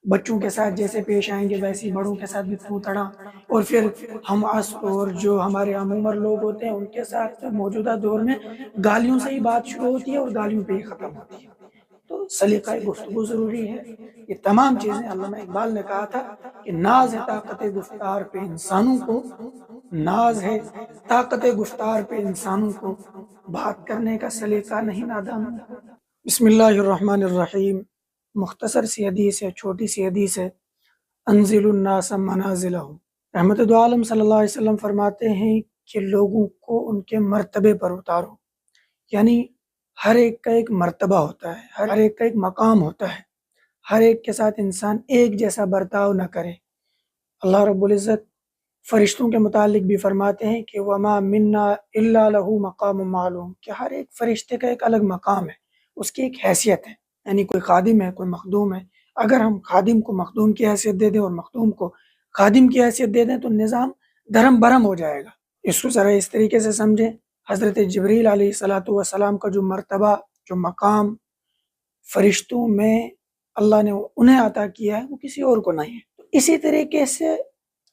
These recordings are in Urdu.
بچوں کے ساتھ جیسے پیش آئیں گے ویسے ہی بڑوں کے ساتھ بھی تو تڑا، اور پھر ہم عصر اور جو ہمارے عام عمر لوگ ہوتے ہیں ان کے ساتھ موجودہ دور میں گالیوں سے ہی بات شروع ہوتی ہے اور گالیوں پہ ہی ختم ہوتی ہے۔ تو سلیقہ گفتگو ضروری ہے۔ یہ تمام چیزیں علامہ اقبال نے کہا تھا کہ ناز ہے طاقت گفتار پہ انسانوں کو، ناز ہے طاقت گفتار پہ انسانوں کو، بات کرنے کا سلیقہ نہیں نادانوں کو۔ بسم اللہ الرحمن الرحیم۔ مختصر سی حدیث ہے، چھوٹی سی حدیث ہے۔ انزل الناس منازلہم، رحمت دو عالم صلی اللہ علیہ وسلم فرماتے ہیں کہ لوگوں کو ان کے مرتبے پر اتارو، یعنی ہر ایک کا ایک مرتبہ ہوتا ہے، ہر ایک کا ایک مقام ہوتا ہے، ہر ایک کے ساتھ انسان ایک جیسا برتاؤ نہ کرے۔ اللہ رب العزت فرشتوں کے متعلق بھی فرماتے ہیں کہ وما منا الا لہ مقام معلوم، کہ ہر ایک فرشتے کا ایک الگ مقام ہے، اس کی ایک حیثیت ہے، یعنی کوئی خادم ہے، کوئی مخدوم ہے۔ اگر ہم خادم کو مخدوم کی حیثیت دے دیں اور مخدوم کو خادم کی حیثیت دے دیں تو نظام دھرم برہم ہو جائے گا۔ اس کو ذرا اس طریقے سے سمجھیں، حضرت جبریل علیہ الصلاۃ والسلام کا جو مرتبہ، جو مقام فرشتوں میں اللہ نے انہیں عطا کیا ہے وہ کسی اور کو نہیں ہے۔ تو اسی طریقے سے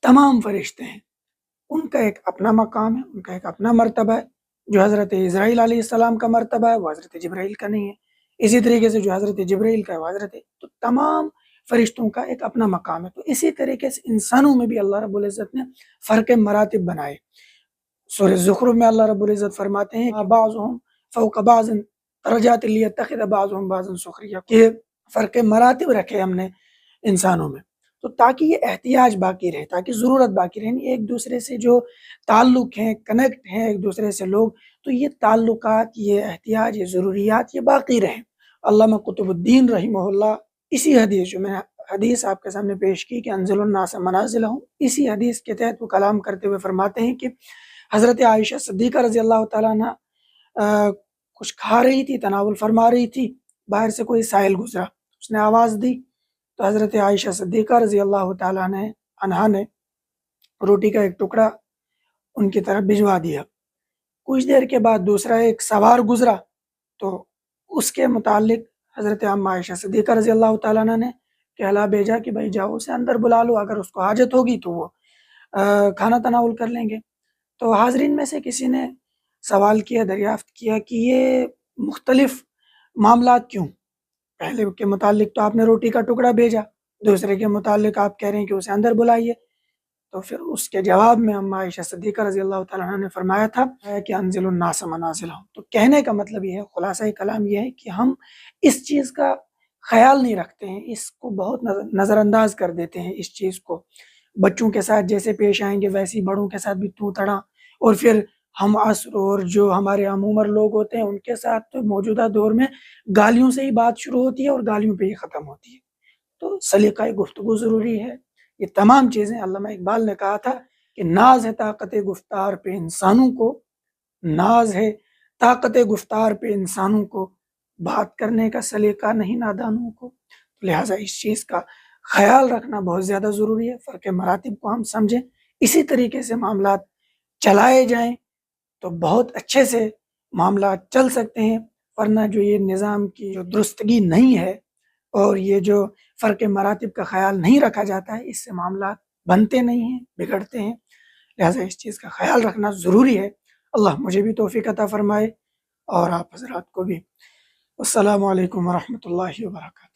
تمام فرشتے ہیں، ان کا ایک اپنا مقام ہے، ان کا ایک اپنا مرتبہ ہے۔ جو حضرت اسرائیل علیہ السلام کا مرتبہ ہے وہ حضرت جبرائیل کا نہیں ہے، اسی طریقے سے جو حضرت جبرائیل کا ہے وہ حضرت، تو تمام فرشتوں کا ایک اپنا مقام ہے۔ تو اسی طریقے سے انسانوں میں بھی اللہ رب العزت نے فرق مراتب بنائے۔ سورہ زخرف میں اللہ رب العزت فرماتے ہیں بعضهم فوق بعض درجات لیتخذ بعضهم بعضا سخریا، کہ فرق مراتب رکھے ہم نے انسانوں میں، تو تاکہ یہ احتیاج باقی رہے، تاکہ ضرورت باقی رہے، ایک دوسرے سے جو تعلق ہیں، کنیکٹ ہیں ایک دوسرے سے لوگ، تو یہ تعلقات، یہ احتیاج، یہ ضروریات یہ باقی رہیں۔ علامہ قطب الدین رحمہ اللہ اسی حدیث، جو میں نے حدیث آپ کے سامنے پیش کی کہ انزل الناس منازلہم، اسی حدیث کے تحت وہ کلام کرتے ہوئے فرماتے ہیں کہ حضرت عائشہ صدیقہ رضی اللہ تعالیٰ عنہ کچھ کھا رہی تھی، تناول فرما رہی تھی، باہر سے کوئی سائل گزرا، اس نے آواز دی تو حضرت عائشہ صدیقہ رضی اللہ تعالیٰ عنہا نے روٹی کا ایک ٹکڑا ان کی طرف بھجوا دیا۔ کچھ دیر کے بعد دوسرا ایک سوار گزرا تو اس کے متعلق حضرت عامہ عائشہ صدیقہ رضی اللہ تعالیٰ عنہ نے کہلا بھیجا کہ بھائی جاؤ اسے اندر بلا لو، اگر اس کو حاجت ہوگی تو وہ کھانا تناول کر لیں گے۔ تو حاضرین میں سے کسی نے سوال کیا، دریافت کیا کہ یہ مختلف معاملات کیوں؟ پہلے کے متعلق تو آپ نے روٹی کا ٹکڑا بھیجا، دوسرے کے متعلق آپ کہہ رہے ہیں کہ اسے اندر بلائیے۔ تو پھر اس کے جواب میں عامہ عائشہ صدیقہ رضی اللہ تعالیٰ عنہ نے فرمایا تھا کہ انزل الناس منازلہم۔ تو کہنے کا مطلب یہ ہے، خلاصہ کلام یہ ہے کہ ہم اس چیز کا خیال نہیں رکھتے ہیں، اس کو بہت نظر انداز کر دیتے ہیں۔ اس چیز کو بچوں کے ساتھ جیسے پیش آئیں گے ویسے ہی بڑوں کے ساتھ بھی تو تڑا، اور پھر ہم عصر اور جو ہمارے عام عمر لوگ ہوتے ہیں ان کے ساتھ تو موجودہ دور میں گالیوں سے ہی بات شروع ہوتی ہے اور گالیوں پہ ہی ختم ہوتی ہے۔ تو سلیقہ گفتگو ضروری ہے۔ یہ تمام چیزیں علامہ اقبال نے کہا تھا کہ ناز ہے طاقت گفتار پہ انسانوں کو، ناز ہے طاقت گفتار پہ انسانوں کو، بات کرنے کا سلیقہ نہیں نادانوں کو۔ لہٰذا اس چیز کا خیال رکھنا بہت زیادہ ضروری ہے، فرق مراتب کو ہم سمجھیں، اسی طریقے سے معاملات چلائے جائیں تو بہت اچھے سے معاملات چل سکتے ہیں، ورنہ جو یہ نظام کی جو درستگی نہیں ہے اور یہ جو فرق مراتب کا خیال نہیں رکھا جاتا ہے، اس سے معاملات بنتے نہیں ہیں، بگڑتے ہیں۔ لہٰذا اس چیز کا خیال رکھنا ضروری ہے۔ اللہ مجھے بھی توفیق عطا فرمائے اور آپ حضرات کو بھی۔ السلام علیکم ورحمۃ اللہ وبرکاتہ۔